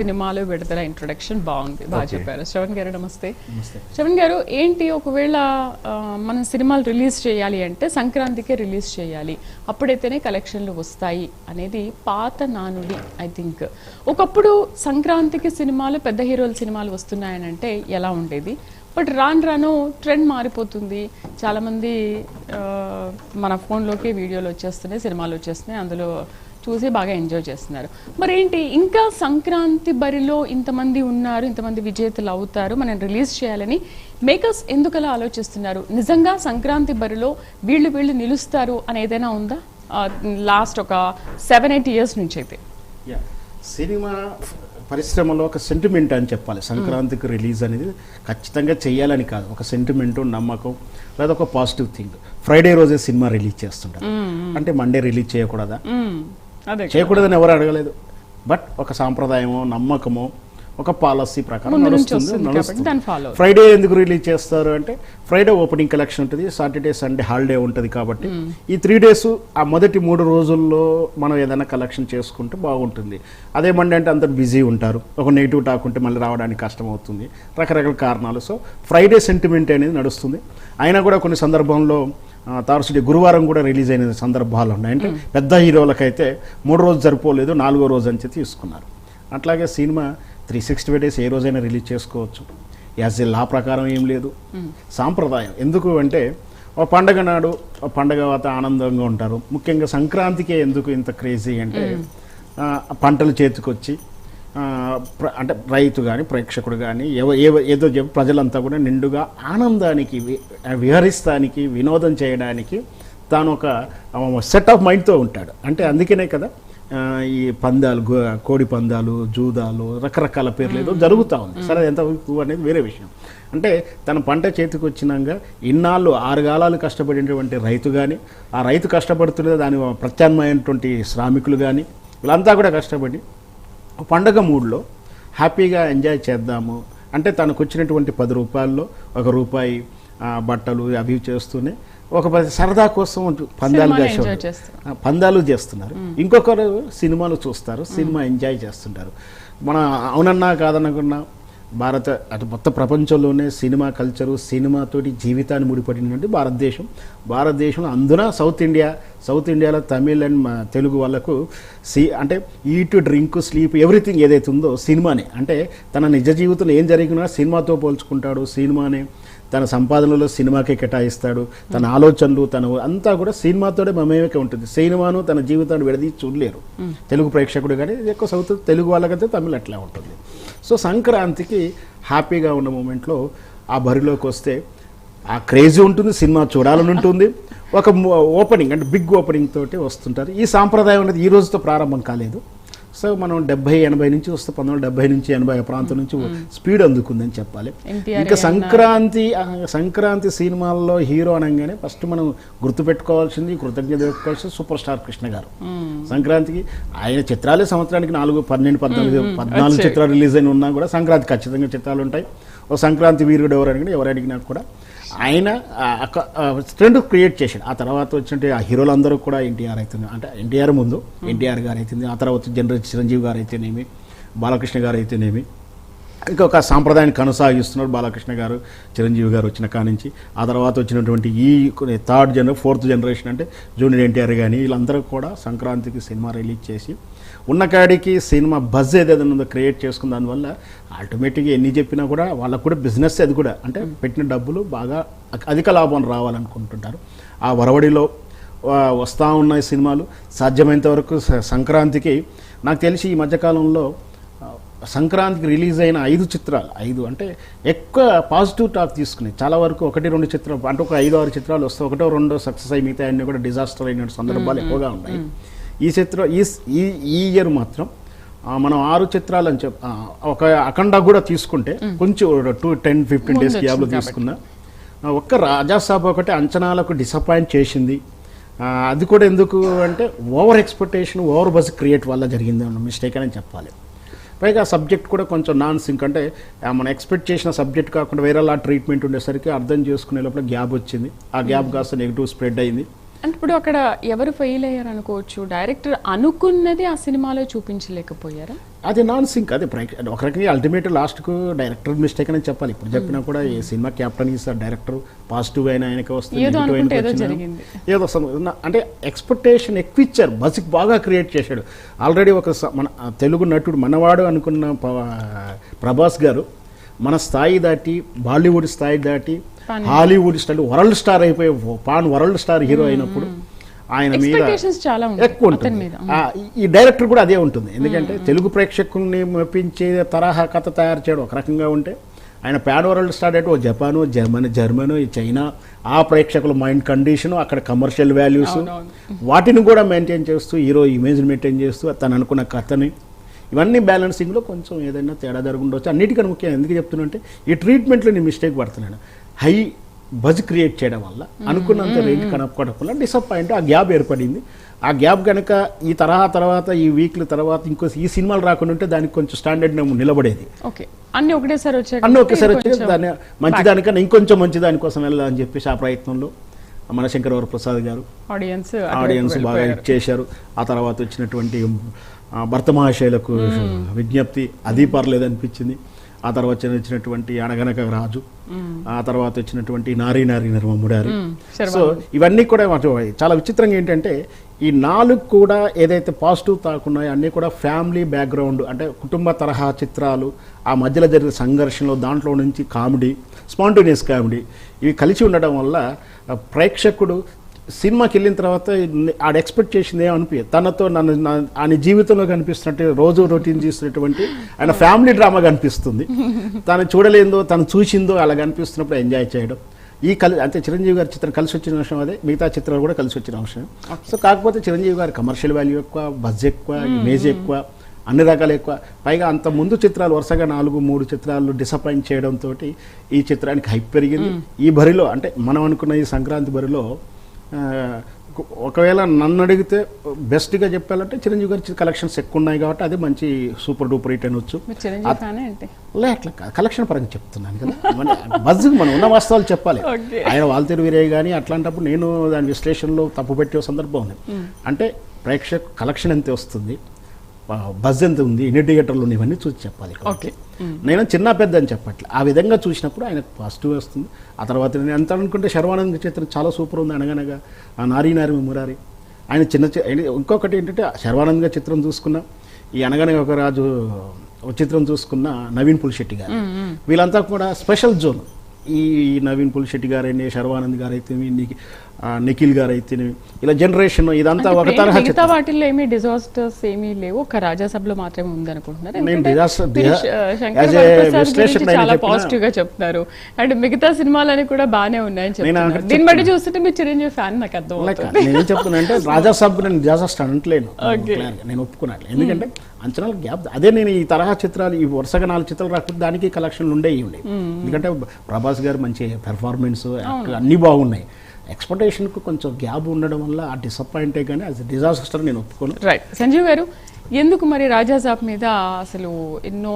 సినిమాలో విడుదల ఇంట్రొడక్షన్ బాగుంది, బాగా చెప్పారు. శ్రవణ్ గారు నమస్తే. శ్రవణ్ గారు, ఏంటి ఒకవేళ మనం సినిమాలు రిలీజ్ చేయాలి అంటే సంక్రాంతికే రిలీజ్ చేయాలి, అప్పుడైతేనే కలెక్షన్లు వస్తాయి అనేది పాత నానుడి. ఐ థింక్ ఒకప్పుడు సంక్రాంతికి సినిమాలు, పెద్ద హీరోల సినిమాలు వస్తున్నాయని అంటే ఎలా ఉండేది, బట్ రాను రాను ట్రెండ్ మారిపోతుంది. చాలామంది మన ఫోన్లోకి వీడియోలు వచ్చేస్తున్నాయి, సినిమాలు వచ్చేస్తున్నాయి, అందులో చూసి బాగా ఎంజాయ్ చేస్తున్నారు. మరేంటి ఇంకా సంక్రాంతి బరిలో ఇంతమంది ఉన్నారు, ఇంతమంది విజేతలు అవుతారు, మనం రిలీజ్ చేయాలని మేకర్స్ ఎందుకలా ఆలోచిస్తున్నారు? నిజంగా సంక్రాంతి బరిలో వీళ్ళు నిలుస్తారు అని ఏదైనా ఉందా లాస్ట్ ఒక 7-8 years నుంచి? అయితే సినిమా పరిశ్రమలో ఒక సెంటిమెంట్ అని చెప్పాలి. సంక్రాంతికి రిలీజ్ అనేది ఖచ్చితంగా చేయాలని కాదు, ఒక సెంటిమెంట్, నమ్మకం, లేదా ఒక పాజిటివ్ థింగ్. ఫ్రైడే రోజే సినిమా రిలీజ్ చేస్తుంటారు అంటే మండే రిలీజ్ చేయకూడదా? చేయకూడదని ఎవరు అడగలేదు. బట్ ఒక సాంప్రదాయమో, నమ్మకమో, ఒక పాలసీ ప్రకారం నడుస్తుంది. ఫ్రైడే ఎందుకు రిలీజ్ చేస్తారు అంటే ఫ్రైడే ఓపెనింగ్ కలెక్షన్ ఉంటుంది, సాటర్డే సండే హాలిడే ఉంటుంది. కాబట్టి ఈ 3 days ఆ మొదటి 3 రోజుల్లో మనం ఏదైనా కలెక్షన్ చేసుకుంటే బాగుంటుంది. అదే మండే అంటే అంత బిజీ ఉంటారు, ఒక నెగిటివ్ టాక్ ఉంటే మళ్ళీ రావడానికి కష్టం అవుతుంది, రకరకాల కారణాలు. సో ఫ్రైడే సెంటిమెంట్ అనేది నడుస్తుంది. అయినా కూడా కొన్ని సందర్భంలో తారసుడి గురువారం కూడా రిలీజ్ అయిన సందర్భాలు ఉన్నాయి. అంటే పెద్ద హీరోలకైతే 3 రోజులు సరిపోలేదు, 4వ రోజు అని చెప్పి తీసుకున్నారు. అట్లాగే సినిమా 365 days ఏ రోజైనా రిలీజ్ చేసుకోవచ్చు. యాజ్ ఏ లా ప్రకారం ఏం లేదు, సాంప్రదాయం. ఎందుకు అంటే ఒక పండగ నాడు, ఒక పండగ ఆనందంగా ఉంటారు. ముఖ్యంగా సంక్రాంతికే ఎందుకు ఇంత క్రేజీ అంటే పంటలు చేతికొచ్చి అంటే రైతు కానీ, ప్రేక్షకుడు కానీ, ఏదో చెప్పి ప్రజలంతా కూడా నిండుగా ఆనందానికి, విహరిస్తానికి, వినోదం చేయడానికి తాను ఒక సెట్ ఆఫ్ మైండ్తో ఉంటాడు. అంటే అందుకనే కదా ఈ పందాలు, కోడి పందాలు, జూదాలు, రకరకాల పేర్లు ఏదో జరుగుతూ ఉంది. సరే, ఎంత అనేది వేరే విషయం. అంటే తన పంట చేతికి వచ్చినాక ఇన్నాళ్ళు 6 కాలాలు కష్టపడినటువంటి రైతు కానీ, ఆ రైతు కష్టపడుతున్న దాని ప్రత్యామ్నాయమైనటువంటి శ్రామికులు కానీ, వీళ్ళంతా కూడా కష్టపడి పండగ మూడ్లో హ్యాపీగా ఎంజాయ్ చేద్దాము అంటే తనకు వచ్చినటువంటి 10 రూపాయల్లో 1 రూపాయి బట్టలు అవి చేస్తూనే ఒక సరదా కోసం పందాలు చేస్తున్నారు. ఇంకొకరు సినిమాలు చూస్తారు, సినిమా ఎంజాయ్ చేస్తుంటారు. మన అవునన్నా కాదనుకున్నా అటు మొత్తం ప్రపంచంలోనే సినిమా కల్చరు, సినిమాతోటి జీవితాన్ని ముడిపడినటువంటి భారతదేశంలో అందున సౌత్ ఇండియాలో తమిళ్ అండ్ తెలుగు వాళ్ళకు అంటే ఈట్, డ్రింక్, స్లీప్, ఎవ్రీథింగ్ ఏదైతే ఉందో సినిమానే. అంటే తన నిజ జీవితంలో ఏం జరిగినా సినిమాతో పోల్చుకుంటాడు, సినిమానే తన సంపాదనలో సినిమాకే కేటాయిస్తాడు, తన ఆలోచనలు, తన అంతా కూడా సినిమాతోనే మమేకే ఉంటుంది. సినిమాను తన జీవితాన్ని విడదీసి చూడలేరు తెలుగు ప్రేక్షకుడు కానీ, ఎక్కువ సౌత్ తెలుగు వాళ్ళకైతే తమిళ్ అట్లా ఉంటుంది. సో సంక్రాంతికి హ్యాపీగా ఉన్న మూమెంట్లో ఆ బరిలోకి వస్తే ఆ క్రేజీ ఉంటుంది, సినిమా చూడాలని ఉంటుంది. ఒక ఓపెనింగ్ అంటే బిగ్ ఓపెనింగ్ తోటి వస్తుంటారు. ఈ సాంప్రదాయం అనేది ఈ రోజుతో ప్రారంభం కాలేదు. సో మనం 70-80 నుంచి వస్తే 1970 నుంచి 80 ప్రాంతం నుంచి స్పీడ్ అందుకుందని చెప్పాలి. ఇంకా సంక్రాంతి సినిమాల్లో హీరో అనగానే ఫస్ట్ మనం గుర్తుపెట్టుకోవాల్సింది, కృతజ్ఞత పెట్టుకోవాల్సింది సూపర్ స్టార్ కృష్ణ గారు. సంక్రాంతికి ఆయన చిత్రాలే సంవత్సరానికి 14 చిత్రాలు రిలీజ్ అయిన ఉన్నా కూడా సంక్రాంతి ఖచ్చితంగా చిత్రాలు ఉంటాయి. ఓ సంక్రాంతి వీరుడు ఎవరు అడిగినా కూడా ఆయన ట్రెండ్ క్రియేట్ చేశాడు. ఆ తర్వాత వచ్చినట్టు ఆ హీరోలందరూ కూడా ఎన్టీఆర్ అవుతుంది, అంటే ఎన్టీఆర్ ముందు ఎన్టీఆర్ గారు అవుతుంది, ఆ తర్వాత చిరంజీవి గారు అయితేనేమి, బాలకృష్ణ గారు అయితేనేమి, ఇంకొక సాంప్రదాయాన్ని కొనసాగిస్తున్నారు బాలకృష్ణ గారు, చిరంజీవి గారు వచ్చిన కానించి. ఆ తర్వాత వచ్చినటువంటి ఈ 4th జనరేషన్ అంటే జూనియర్ ఎన్టీఆర్ కానీ, వీళ్ళందరూ కూడా సంక్రాంతికి సినిమా రిలీజ్ చేసి ఉన్న కాడికి సినిమా బజ్ ఏదైనా ఉందో క్రియేట్ చేసుకున్న దానివల్ల ఆటోమేటిక్గా ఎన్ని చెప్పినా కూడా వాళ్ళకు కూడా బిజినెస్ అది కూడా అంటే పెట్టిన డబ్బులు బాగా అధిక లాభం రావాలనుకుంటుంటారు. ఆ వరవడిలో వస్తూ ఉన్నాయి సినిమాలు. సాధ్యమైనంత వరకు సంక్రాంతికి నాకు తెలిసి ఈ మధ్యకాలంలో సంక్రాంతికి రిలీజ్ అయిన 5 చిత్రాలు అంటే ఎక్కువ పాజిటివ్ టాక్ తీసుకున్నాయి. చాలా వరకు 1-2 చిత్రాలు అంటే ఒక 5-6 చిత్రాలు వస్తాయి, 1-2 సక్సెస్ అయ్యి మిగతా అన్నీ కూడా డిజాస్టర్ అయిన సందర్భాలు ఎక్కువగా ఉన్నాయి. ఈ ఇయర్ మాత్రం మనం 6 చిత్రాలు అని ఒక అఖండ కూడా తీసుకుంటే కొంచెం 10-15 days గ్యాప్లో తీసుకున్నా. ఒక్క రాజాసాబ్ ఒకటి అంచనాలకు డిసప్పాయింట్ చేసింది. అది కూడా ఎందుకు అంటే over expectation, over buzz create వల్ల జరిగింది అన్న మిస్టేక్ అని చెప్పాలి. పైగా సబ్జెక్ట్ కూడా కొంచెం నాన్ సింక్, అంటే మనం ఎక్స్పెక్ట్ చేసిన సబ్జెక్ట్ కాకుండా వేరేలా ట్రీట్మెంట్ ఉండేసరికి అర్థం చేసుకునే లోపల గ్యాప్ వచ్చింది. ఆ గ్యాప్ కాస్త నెగిటివ్ స్ప్రెడ్ అయింది. అంటే ఇప్పుడు అక్కడ ఎవరు ఫెయిల్ అయ్యారు అనుకోవచ్చు? డైరెక్టర్ అనుకున్నది ఆ సినిమాలో చూపించలేకపోయారా? అది నాన్ సింక్, అదే ఒక రకంగా అల్టిమేట్ లాస్ట్కు డైరెక్టర్ మిస్టేక్ అని చెప్పాలి. ఇప్పుడు చెప్పినా కూడా ఈ సినిమా క్యాప్టెన్ ఈసారి డైరెక్టర్ పాజిటివ్ అయినా ఆయనకి వస్తుంది, ఏదో నెగిటివ్ అనుకుంటే అయినా ఏదో వచ్చినా జరిగింది. ఏదో అంటే ఎక్స్పెక్టేషన్ ఎక్కువ ఇచ్చారు, బస్కి బాగా క్రియేట్ చేశాడు. ఆల్రెడీ ఒక మన తెలుగు నటుడు మనవాడు అనుకున్న ప్రభాస్ గారు మన స్థాయి దాటి, బాలీవుడ్ స్థాయి దాటి, హాలీవుడ్ స్టార్, వరల్డ్ స్టార్ అయిపోయి వరల్డ్ స్టార్ హీరో అయినప్పుడు ఆయన మీద Expectations చాలా ఉంటాయి ఎక్కువ అతని ఉంటుంది. మీద. ఈ డైరెక్టర్ కూడా అదే ఉంటుంది. ఎందుకంటే తెలుగు ప్రేక్షకుల్ని మెప్పించే తరహా కథ తయారు చేయడం ఒక రకంగా ఉంటే, ఆయన ప్యాడ్ వరల్డ్ స్టార్ అంటే ఓ జపాను, జర్మనీ, చైనా, ఆ ప్రేక్షకుల మైండ్ కండిషను, అక్కడ కమర్షియల్ వాల్యూస్, వాటిని కూడా మెయింటైన్ చేస్తూ, హీరో ఇమేజ్ మెయింటైన్ చేస్తూ, తను అనుకున్న కథని, ఇవన్నీ బ్యాలెన్సింగ్లో కొంచెం ఏదైనా తేడా జరుగుండొచ్చు. అన్నిటికన్నా ముఖ్యం ఎందుకు చెప్తున్నా అంటే, ఈ ట్రీట్మెంట్లో నేను మిస్టేక్ పడుతున్నాను. హై బజ్ క్రియేట్ చేయడం వల్ల అనుకున్నంత రేంజ్ కనపడడం వల్ల డిసప్పాయింట్, ఆ గ్యాప్ ఏర్పడింది. ఆ గ్యాప్ కనుక ఈ తరహా తర్వాత, ఈ వీక్ల తర్వాత ఈ సినిమాలు రాకుండా ఉంటే దానికి కొంచెం స్టాండర్డ్ నిలబడేది. ఓకే, అన్ని ఒకటేసారి వచ్చాయి, అన్నీ ఒకేసారి వచ్చేది, దాన్ని మంచిదానికన్నా ఇంకొంచెం మంచిదానికోసం వెళ్ళాలని చెప్పేసి ఆ ప్రయత్నంలో మనశంకర వరప్రసాద్ గారు ఆడియన్స్ బాగా ఇచ్చేశారు. ఆ తర్వాత వచ్చినటువంటి భర్త మహాశైలకు విజ్ఞప్తి అది పర్లేదు అనిపించింది. ఆ తర్వాత వచ్చినటువంటి అనగనక రాజు, ఆ తర్వాత వచ్చినటువంటి నారీ నర్మముడారి. సో ఇవన్నీ కూడా చాలా విచిత్రంగా ఏంటంటే, ఈ 4 కూడా ఏదైతే పాజిటివ్ తాకున్నాయో అన్నీ కూడా ఫ్యామిలీ బ్యాక్గ్రౌండ్, అంటే కుటుంబ తరహా చిత్రాలు, ఆ మధ్యలో జరిగే సంఘర్షణలో దాంట్లో నుంచి కామెడీ, స్పాంటేనియస్ కామెడీ, ఇవి కలిసి ఉండడం వల్ల ప్రేక్షకుడు సినిమాకి వెళ్ళిన తర్వాత ఆడ ఎక్స్పెక్ట్ చేసింది ఏమనిపించదు. తనతో ఆయన జీవితంలో కనిపిస్తున్నట్టు, రోజు రొటీన్ చేస్తున్నటువంటి ఆయన ఫ్యామిలీ డ్రామా కనిపిస్తుంది. తను చూడలేందో, తను చూసిందో అలా కనిపిస్తున్నప్పుడు ఎంజాయ్ చేయడం. అంటే చిరంజీవి గారి చిత్రం కలిసి వచ్చిన అంశం అదే, మిగతా చిత్రాలు కూడా కలిసి వచ్చిన అంశం. సో కాకపోతే చిరంజీవి గారి కమర్షియల్ వాల్యూ ఎక్కువ, బజ్ ఎక్కువ, ఇమేజ్ ఎక్కువ, అన్ని రకాలు ఎక్కువ. పైగా అంత ముందు చిత్రాలు వరుసగా 4-3 చిత్రాలు డిసప్పాయింట్ చేయడంతో ఈ చిత్రానికి హైప్ పెరిగింది. ఈ బరిలో అంటే మనం అనుకున్న ఈ సంక్రాంతి బరిలో ఒకవేళ నన్ను అడిగితే బెస్ట్గా చెప్పాలంటే చిరంజీవి గారి కలెక్షన్స్ ఎక్కువ ఉన్నాయి కాబట్టి అది మంచి సూపర్ డూపర్ హిట్ అనొచ్చు. అట్లా కలెక్షన్ పరంగా చెప్తున్నాను కదా, బజ్ మనం ఉన్న వాస్తవాలు చెప్పాలి. ఆయన వాల్తేరు వీరయ్య కానీ అట్లాంటప్పుడు నేను దాని విశ్లేషణలో తప్పు పెట్టే సందర్భం ఉంది. అంటే ప్రేక్షకు కలెక్షన్ ఎంత వస్తుంది, బజ్ ఎంత ఉంది, ఎన్ని థియేటర్లు ఉన్నాయి, ఇవన్నీ చూసి చెప్పాలి. నేను చిన్న పెద్ద అని చెప్పట్లే, ఆ విధంగా చూసినప్పుడు ఆయనకు పాజిటివ్ వస్తుంది. ఆ తర్వాత నేను ఎంత అనుకుంటే శర్వానంద్ చిత్రం చాలా సూపర్ ఉంది. అనగనగా ఆ నారీ మురారి, ఆయన ఇంకొకటి ఏంటంటే శర్వానంద్ గారి చిత్రం చూసుకున్నా, ఈ అనగనగా ఒక రాజు చిత్రం చూసుకున్న నవీన్ పులిశెట్టి గారు, వీళ్ళంతా కూడా స్పెషల్ జోన్. ఈ నవీన్ పులిశెట్టి గారైనా, శర్వానంద్ గారు అయితే, నిఖిల్ గారు అయితే, ఇలా జనరేషన్ ఇదంతా ఒక తరహా. మిగతా వాటిల్లో ఏమీ డిజాస్టర్స్ ఏమీ లేవు, ఒక రాజాసభలో మాత్రమే ఉందనుకుంటున్నారు. చాలా పాజిటివ్ గా చెప్తున్నారు. అండ్ మిగతా సినిమాలని కూడా బాగానే ఉన్నాయని చెప్తున్నారు. దీన్ని బట్టి చూస్తుంటే మీరు చిరంజీవి ఫ్యాన్ నాకు అర్థం. నేనేం చెప్తున్నా అంటే రాజాసాబ్కు నేను డిజాస్టర్ అనట్లేను, నేను ఒప్పుకున్నట్లు. ఎందుకంటే అంచనాల గ్యాప్ అదే. నేను ఈ తరహా చిత్రాలు ఈ వరుసగా 4 చిత్రాలు రాకపోతే దానికి కలెక్షన్లు ఉండేవి. ఎందుకంటే ప్రభాస్ గారు మంచి పెర్ఫార్మెన్స్ అన్నీ బాగున్నాయి. ఎక్స్పెక్టేషన్కు కొంచెం గ్యాప్ ఉండడం వల్ల ఆ డిసప్పాయింటే కానీ అది డిజాస్టర్ నేను ఒప్పుకోను. రైట్. సంజీవ్ గారు, ఎందుకు మరి రాజాసాబ్ మీద అసలు ఎన్నో